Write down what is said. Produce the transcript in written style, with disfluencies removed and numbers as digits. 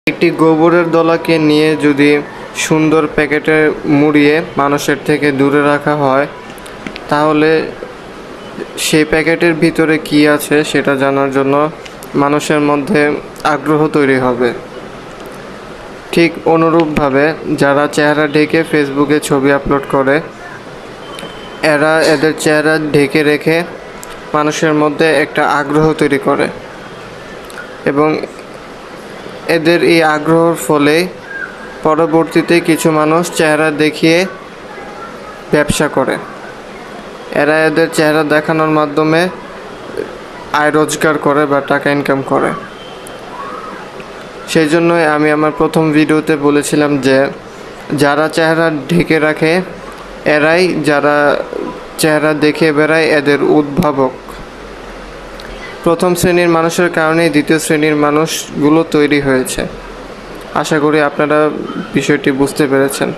একটি গোবরের দলাকে নিয়ে যদি সুন্দর প্যাকেটে মুড়িয়ে মানুষের থেকে দূরে রাখা হয়, তাহলে সেই প্যাকেটের ভিতরে কী আছে সেটা জানার জন্য মানুষের মধ্যে আগ্রহ তৈরি হবে। ঠিক অনুরূপভাবে যারা চেহারা ঢেকে ফেসবুকে ছবি আপলোড করে, এরা এদের চেহারা ঢেকে রেখে মানুষের মধ্যে একটা আগ্রহ তৈরি করে এবং এদের এই আগ্রহের ফলে পরবর্তীতে কিছু মানুষ চেহারা দেখিয়ে ব্যবসা করে। এরা এদের চেহারা দেখানোর মাধ্যমে আয় রোজগার করে বা টাকা ইনকাম করে। সেই জন্যই আমি আমার প্রথম ভিডিওতে বলেছিলাম যে যারা চেহারা ঢেকে রাখে এরাই যারা চেহারা দেখে বেড়ায় এদের উদ্ভাবক। প্রথম শ্রেণীর মানুষের কারণেই দ্বিতীয় শ্রেণীর মানুষগুলো তৈরি হয়েছে। আশা করি আপনারা বিষয়টি বুঝতে পেরেছেন।